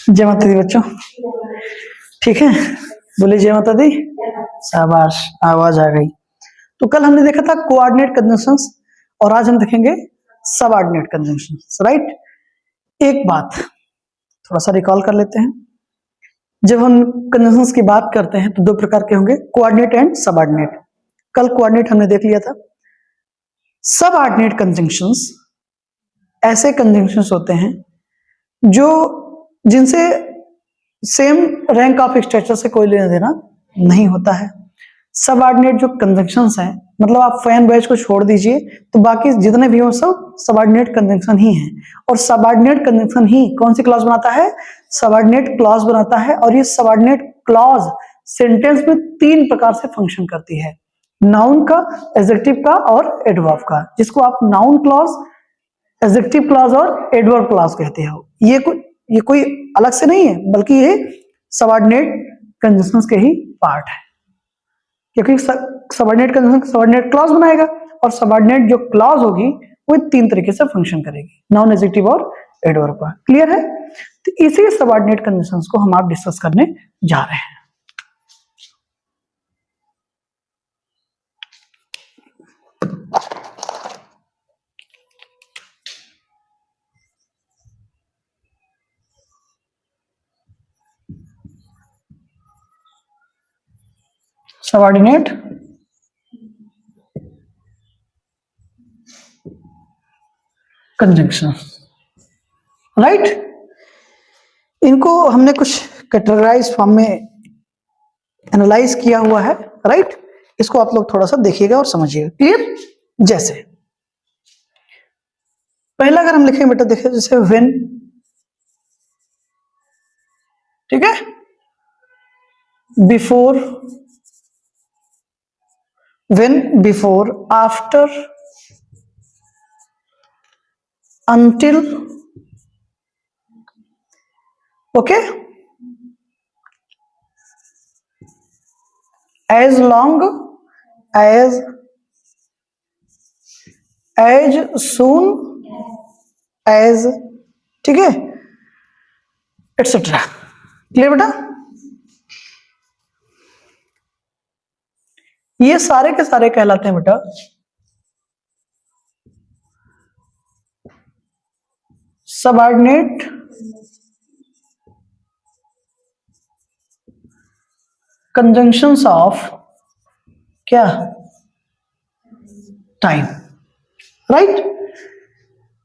जय माता दी बच्चों, ठीक है, बोले जय माता दी। शाबाश, आवाज आ गई। तो कल हमने देखा था कोऑर्डिनेट कंजंक्शंस और आज हम देखेंगे सबऑर्डिनेट कंजंक्शंस, राइट। एक बात थोड़ा सा रिकॉल कर लेते हैं। जब हम कंजंक्शंस की बात करते हैं तो दो प्रकार के होंगे, कोऑर्डिनेट एंड सबऑर्डिनेट। कल कोऑर्डिनेट हमने देख लिया था। सबऑर्डिनेट कंजंक्शंस ऐसे कंजंक्शंस होते हैं जो जिनसे सेम रैंक ऑफ स्ट्रक्चर से कोई लेना देना नहीं होता है। सबऑर्डिनेट जो कंजंक्शंस हैं, मतलब आप फैन बैच को छोड़ दीजिए तो बाकी जितने भी हो सब सबऑर्डिनेट कंजंक्शन ही हैं। और सबऑर्डिनेट कंजंक्शन ही कौन सी क्लॉज बनाता है? सबऑर्डिनेट क्लॉज बनाता है। और ये सबऑर्डिनेट क्लॉज सेंटेंस में तीन प्रकार से फंक्शन करती है, नाउन का, एडजेक्टिव का और एडवर्ब का, जिसको आप नाउन क्लॉज, एडजेक्टिव क्लॉज और एडवर्ब क्लॉज कहते हो। ये कोई अलग से नहीं है, बल्कि ये सबऑर्डिनेट कंजंक्शंस के ही पार्ट है, क्योंकि सबऑर्डिनेट कंजंक्शन सबऑर्डिनेट क्लॉज बनाएगा और सबऑर्डिनेट जो क्लॉज होगी वो तीन तरीके से फंक्शन करेगी, नाउन, एडजेक्टिव और एडवर्ब का। क्लियर है? तो इसी सबऑर्डिनेट कंजंक्शंस को हम आप डिस्कस करने जा रहे हैं। Subordinate conjunction, right. इनको हमने कुछ कैटेगराइज फॉर्म में एनालाइज किया हुआ है, राइट। इसको आप लोग थोड़ा सा देखिएगा और समझिएगा। क्लियर? जैसे पहला अगर हम लिखेंगे बेटा, देखिए जैसे व्हेन, ठीक है, before, when, before, after, until, okay, as long as soon as, ठीक है, एटसेट्रा। क्लियर बेटा? ये सारे के सारे कहलाते हैं बेटा सबऑर्डिनेट कंजंक्शंस ऑफ क्या? Time, right.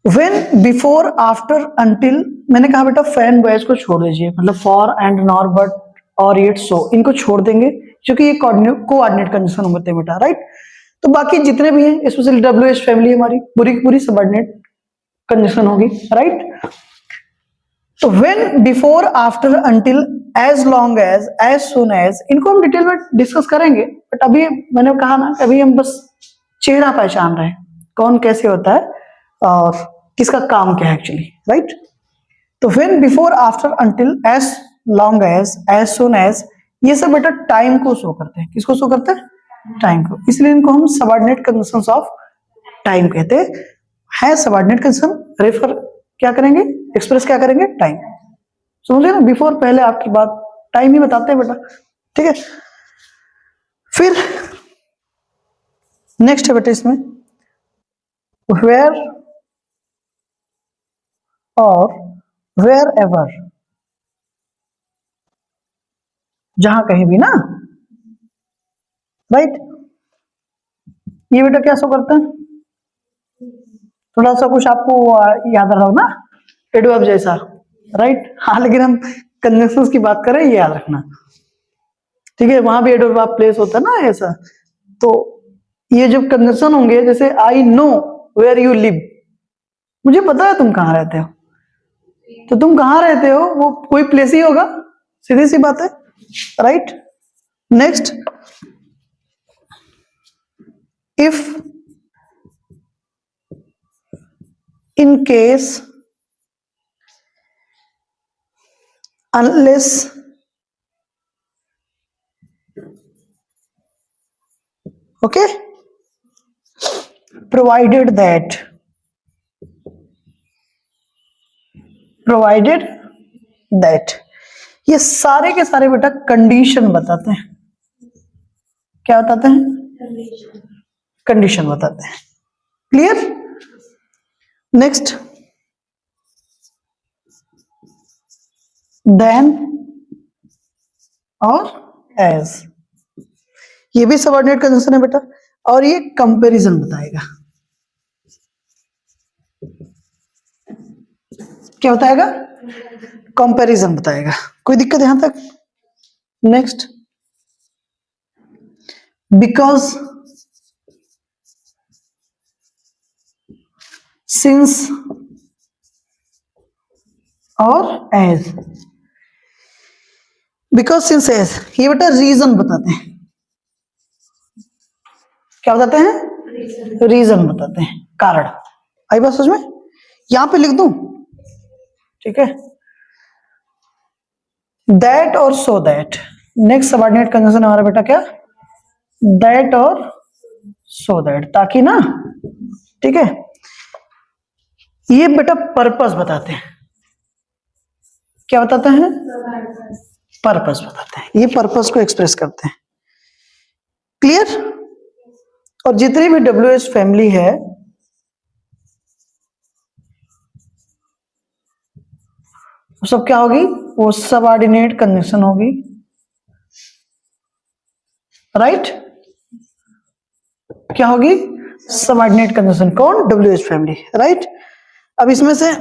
When, before, after, until, मैंने कहा बेटा फैन बॉयज को छोड़ दीजिए, मतलब फॉर एंड नॉर, बट और येट, सो, इनको छोड़ देंगे क्योंकि ये कोऑर्डिनेट कंजंक्शन होते हैं बेटा, राइट। तो बाकी जितने भी हैं, स्पेशली डब्ल्यूएच फैमिली हमारी पूरी की पूरी सबऑर्डिनेट कंजंक्शन होगी, राइट। तो when, before, after, until, as long as soon as, इनको हम डिटेल में डिस्कस करेंगे, बट अभी मैंने कहा ना, अभी हम बस चेहरा पहचान रहे हैं, कौन कैसे होता है और किसका काम क्या है एक्चुअली, राइट। तो when, before, after, until, as long as soon as, ये सब बेटा टाइम को शो करते हैं। किसको शो करते हैं? टाइम को। इसलिए इनको हम सबऑर्डिनेट कंजंक्शंस ऑफ टाइम कहते हैं। सबऑर्डिनेट कंजंक्शन रेफर क्या करेंगे, एक्सप्रेस क्या करेंगे? टाइम। समझे ना? बिफोर पहले आपकी बात, टाइम ही बताते हैं बेटा, ठीक है। फिर नेक्स्ट है बेटा इसमें वेयर और वेयर एवर, जहां कहीं भी ना, राइट। ये बेटा क्या शो करते हैं? थोड़ा सा कुछ आपको याद रहा हो ना, एडवर्ब जैसा, राइट। हाँ, लेकिन हम कंजंक्शंस की बात करें, ये याद रखना, ठीक है। वहां भी एडवर्ब प्लेस होता है ना ऐसा। तो ये जब कंजंक्शन होंगे, जैसे I know where you live, मुझे पता है तुम कहां रहते हो, तो तुम कहां रहते हो वो कोई प्लेस ही होगा, सीधी सी बात है, right. Next, if, in case, unless, okay, provided that, ये सारे के सारे बेटा कंडीशन बताते हैं। क्या बताते हैं? कंडीशन बताते हैं। क्लियर? नेक्स्ट, देन और एज, ये भी सबऑर्डिनेट कंजंक्शन है बेटा, और ये कंपैरिजन बताएगा। क्या बताएगा? कंपैरिजन बताएगा। कोई दिक्कत यहां तक? नेक्स्ट, बिकॉज, सिंस और एज। बिकॉज, सिंस, एज, ये बेटा रीजन बताते हैं। क्या बताते हैं? रीजन बताते हैं, कारण। आई बात समझ में? यहां पे लिख दूं, ठीक है? दैट और so that, next subordinate conjunction हमारा बेटा क्या? दैट और सो दैट, ताकि ना, ठीक है? ये बेटा पर्पस बताते हैं। क्या बताते हैं? पर्पस बताते हैं। ये पर्पस को एक्सप्रेस करते हैं। क्लियर? और जितनी भी WH फैमिली है, वो सब क्या होगी? वो सबऑर्डिनेट कंजंक्शन होगी, राइट? क्या होगी? Subordinate conjunction. कौन? WH family, right? अब इसमें से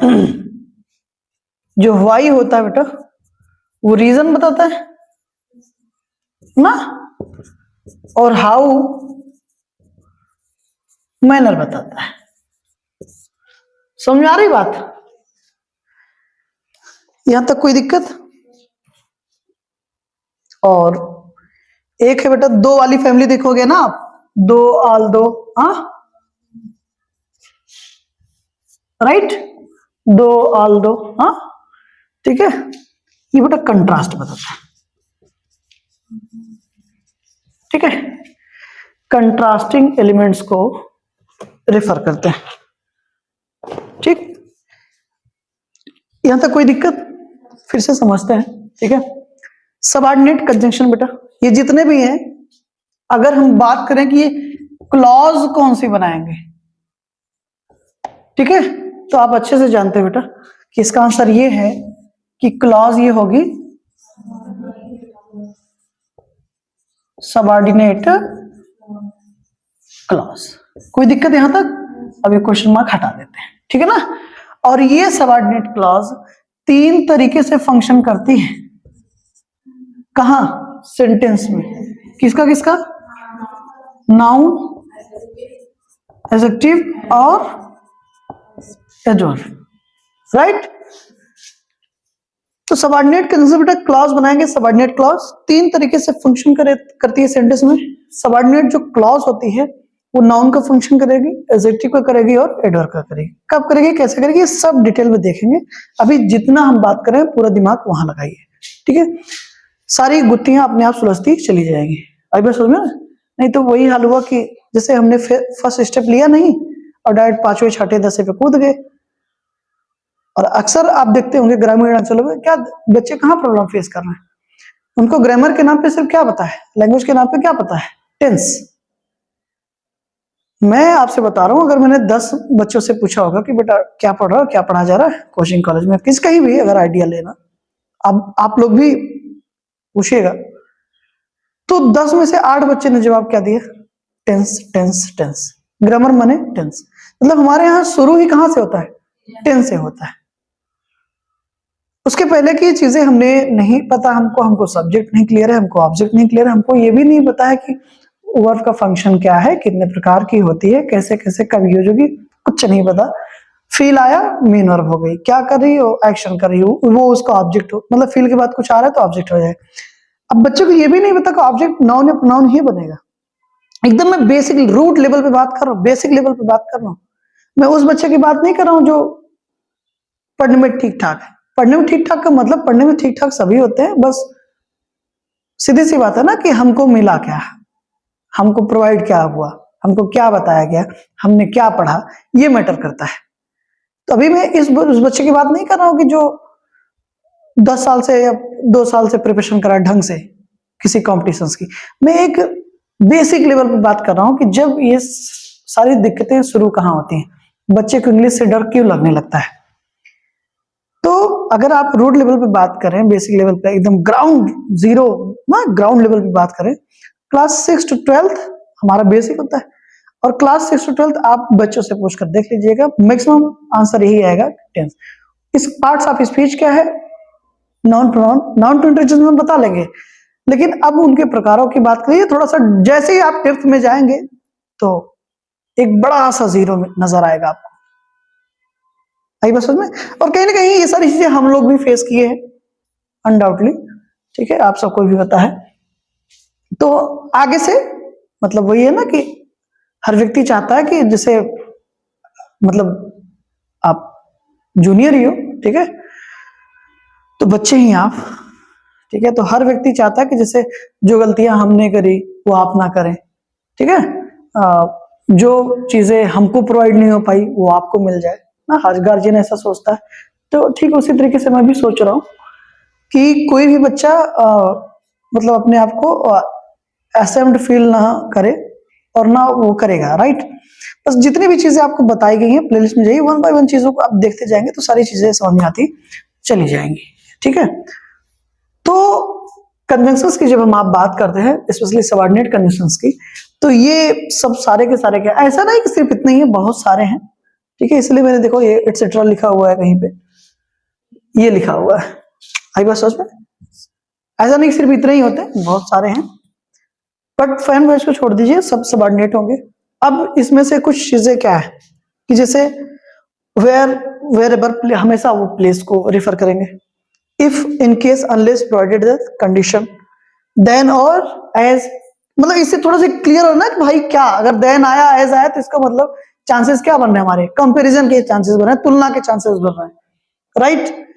जो वाई होता है बेटा, वो रीजन बताता है ना, और हाउ मैनर बताता है। समझ आ रही बात? यहां तक कोई दिक्कत? और एक है बेटा दो वाली फैमिली, देखोगे ना आप, दो आल दो, हाँ, राइट? दो आल दो, हाँ, ठीक है? ये बेटा कंट्रास्ट बताता है, ठीक है? कंट्रास्टिंग एलिमेंट्स को रेफर करते हैं, ठीक? यहां तक कोई दिक्कत? फिर से समझते हैं, ठीक है? सबऑर्डिनेट कंजंक्शन बेटा, ये जितने भी हैं, अगर हम बात करें कि ये क्लॉज कौन सी बनाएंगे, ठीक है, तो आप अच्छे से जानते हैं बेटा कि इसका आंसर ये है कि क्लॉज ये होगी सबऑर्डिनेट क्लॉज। कोई दिक्कत यहां तक? अब ये क्वेश्चन मार्क हटा देते हैं, ठीक है ना? और ये सबऑर्डिनेट क्लॉज तीन तरीके से फंक्शन करती है। कहां? सेंटेंस में। किसका किसका? नाउन, एडजेक्टिव और एडवर्ब, राइट? तो सबऑर्डिनेट कंजंक्शन बेटा क्लॉज बनाएंगे। सबऑर्डिनेट क्लॉज तीन तरीके से फंक्शन करती है सेंटेंस में। सबऑर्डिनेट जो क्लॉज होती है वो नाउन का फंक्शन करेगी, एडजेक्टिव का करेगी और एडवर्ब का करेगी। कब करेगी, कैसे करेगी, ये सब डिटेल में देखेंगे। अभी जितना हम बात करें पूरा दिमाग वहां लगाइए, ठीक है? सारी गुत्थियां अपने आप सुलझती चली जाएंगी। अभी बस समझ में? नहीं तो वही हाल हुआ कि जैसे हमने फर्स्ट स्टेप लिया नहीं और डायरेक्ट पांचवें छठे दसवें पे कूद गए। और अक्सर आप देखते होंगे ग्रामीण अंचलों में क्या बच्चे कहाँ प्रॉब्लम फेस कर रहे हैं, उनको ग्रामर के नाम पे सिर्फ क्या पता है, लैंग्वेज के नाम पे क्या पता है, टेंस। मैं आपसे बता रहा हूं, अगर मैंने 10 बच्चों से पूछा होगा कि बेटा क्या पढ़ रहा हो, क्या पढ़ा जा रहा है कोचिंग कॉलेज में, किस कहीं भी अगर आइडिया लेना, अब आप लोग भी पूछिएगा, तो 10 में से 8 बच्चे ने जवाब क्या दिया? Tense tense tense. ग्रामर माने टेंस। मतलब हमारे यहाँ शुरू ही कहां से होता है? टेंस से होता है। उसके पहले की चीजें हमने नहीं पता, हमको सब्जेक्ट नहीं क्लियर है, हमको ऑब्जेक्ट नहीं क्लियर है, हमको ये भी नहीं पता है कि वर्ब का फंक्शन क्या है, कितने प्रकार की होती है, कैसे कैसे कब यूज होगी, कुछ नहीं पता। फील आया, मेन वर्ब हो गई, क्या कर रही हो, एक्शन कर रही हो, वो उसका ऑब्जेक्ट हो, मतलब फील के बाद कुछ आ रहा है तो ऑब्जेक्ट हो जाए। अब बच्चों को ये भी नहीं पता कि ऑब्जेक्ट नाउन या प्रोनाउन ही बनेगा। एकदम मैं बेसिक रूट लेवल पे बात कर रहा हूँ, बेसिक लेवल पे बात कर रहा हूँ। मैं उस बच्चे की बात नहीं कर रहा हूँ जो पढ़ने में ठीक ठाक है। पढ़ने में ठीक ठाक का मतलब पढ़ने में ठीक ठाक सभी होते हैं, बस सीधी सी बात है ना कि हमको मिला क्या, हमको प्रोवाइड क्या हुआ, हमको क्या बताया गया, हमने क्या पढ़ा, ये मैटर करता है। तो अभी मैं उस बच्चे की बात नहीं कर रहा हूँ कि जो 10 साल से या 2 साल से प्रिपरेशन करा ढंग से किसी कॉम्पिटिशन्स की। मैं एक बेसिक लेवल पे बात कर रहा हूँ कि जब ये सारी दिक्कतें शुरू कहाँ होती हैं, बच्चे को इंग्लिश से डर क्यों लगने लगता है। तो अगर आप रूट लेवल पे बात करें, बेसिक लेवल पे एकदम ग्राउंड जीरो ना, ग्राउंड लेवल पे बात करें, क्लास 6 to 12 हमारा बेसिक होता है, और क्लास 6 to 12 आप बच्चों से पूछकर देख लीजिएगा, मैक्सिमम आंसर यही आएगा टेंस। इस पार्ट्स ऑफ स्पीच क्या है, noun pronoun, noun to interjection हम बता लेंगे, लेकिन अब उनके प्रकारों की बात करिए थोड़ा सा। जैसे ही आप 5th में जाएंगे तो एक बड़ा सा जीरो नजर आएगा आपको, आई बात समझ में। और कहीं ना कहीं ये सारी चीजें हम लोग भी फेस किए हैं अनडाउटली, ठीक है, आप सबको भी पता है। तो आगे से मतलब वही है ना कि हर व्यक्ति चाहता है कि जैसे मतलब आप जूनियर ही हो, ठीक है, तो बच्चे ही आप, ठीक है, तो हर व्यक्ति चाहता है कि जैसे जो गलतियां हमने करी वो आप ना करें, ठीक है, जो चीजें हमको प्रोवाइड नहीं हो पाई वो आपको मिल जाए ना, हर गार्जियन ऐसा सोचता है। तो ठीक उसी तरीके से मैं भी सोच रहा हूँ कि कोई भी बच्चा मतलब अपने आप को असेम्ड फील ना करे और ना वो करेगा, राइट। बस जितनी भी चीजें आपको बताई गई हैं प्लेलिस्ट में जाइए, 1 by 1 चीजों को आप देखते जाएंगे तो सारी चीजें समझ में आती चली जाएंगी, ठीक है। तो कन्वेंशंस की जब हम आप बात करते हैं, स्पेशली सबऑर्डिनेट कन्वेंशंस की, तो ये सब सारे के सारे क्या, ऐसा नहीं कि सिर्फ इतने ही है, बहुत सारे हैं, ठीक है, इसलिए मैंने देखो ये एटसेट्रा लिखा हुआ है कहीं पे, ये लिखा हुआ है, आई बात समझ में। ऐसा नहीं सिर्फ इतने ही होते, बहुत सारे हैं, बट फैन वॉइस को छोड़ दीजिए, सब सबऑर्डिनेट होंगे। अब इसमें से कुछ चीजें क्या है कि जैसे वेयर एवर, हमेशा वो प्लेस को रेफर करेंगे। If in case unless provided the condition, then और एज, मतलब इससे थोड़ा सा क्लियर हो ना कि भाई क्या, अगर देन आया एज आया तो इसका मतलब चांसेस क्या बन रहे हैं, हमारे कंपैरिजन के चांसेस बन रहे हैं, तुलना के चांसेस बन रहे हैं, राइट।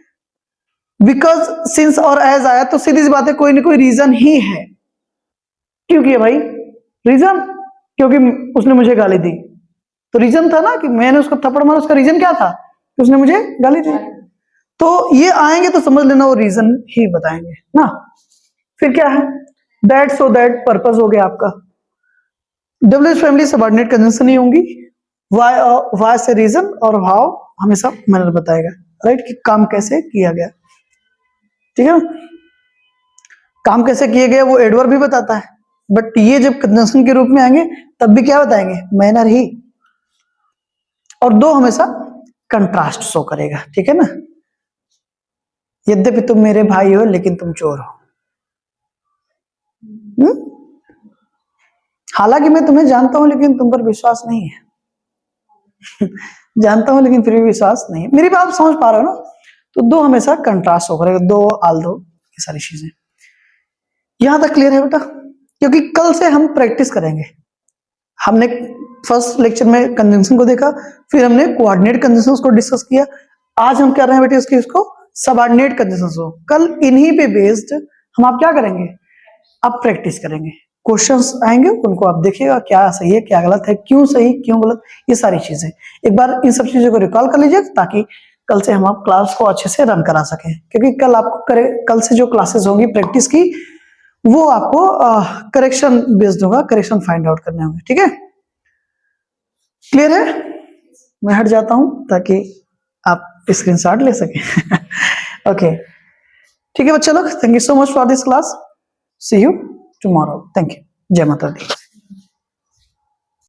बिकॉज सिंस और एज आया तो सीधी सी बात है कोई ना कोई रीजन ही है। क्यों किया भाई रीजन, क्योंकि उसने मुझे गाली दी, तो रीजन था ना कि मैंने उसको थप्पड़ मारा, उसका रीजन क्या था कि उसने मुझे गाली दी। तो ये आएंगे तो समझ लेना वो रीजन ही बताएंगे ना। फिर क्या है, दैट, सो दैट, पर्पस हो गया आपका। डब्ल्यूएच फैमिली सबऑर्डिनेट कंजंक्शन ही होंगी, वाई से रीजन, और हाउ हमेशा मैनर बताएगा, राइट, कि काम कैसे किया गया, ठीक है। काम कैसे किए गए वो एडवर्ब भी बताता है, बट ये जब कंजंक्शन के रूप में आएंगे तब भी क्या बताएंगे, मैनर ही, और दो हमेशा कंट्रास्ट शो करेगा, ठीक है ना। यद्यपि तुम मेरे भाई हो लेकिन तुम चोर हो, हालांकि मैं तुम्हें जानता हूं लेकिन तुम पर विश्वास नहीं है जानता हूं लेकिन फिर भी विश्वास नहीं है, मेरी बात समझ पा रहे हो ना। तो दो हमेशा कंट्रास्ट हो करेगा, दो आल दो, ये सारी चीजें यहां तक क्लियर है बेटा। क्योंकि कल से हम प्रैक्टिस करेंगे, हमने फर्स्ट लेक्चर में कंजंक्शन को देखा, फिर हमने कोऑर्डिनेट कंजंक्शंस को डिस्कस किया, आज हम कर रहे हैं बेटे इसको सबऑर्डिनेट कंजंक्शंस हो। कल इन्हीं पे बेस्ड हम आप क्या करेंगे, अब प्रैक्टिस करेंगे, क्वेश्चंस आएंगे उनको आप देखिएगा क्या सही है क्या गलत है, क्यों सही क्यों गलत, ये सारी चीजें एक बार इन सब चीजों को रिकॉल कर लीजिए ताकि कल से हम आप क्लास को अच्छे से रन करा सकें। क्योंकि कल आपको कल से जो क्लासेस होंगी प्रैक्टिस की वो आपको करेक्शन बेस्ड होगा, करेक्शन फाइंड आउट करने होंगे, ठीक है, क्लियर है। मैं हट जाता हूं ताकि आप स्क्रीनशॉट ले सकें ओके ठीक है बच्चे लोग, thank you so much for this class, see you tomorrow, thank you, जय माता दी।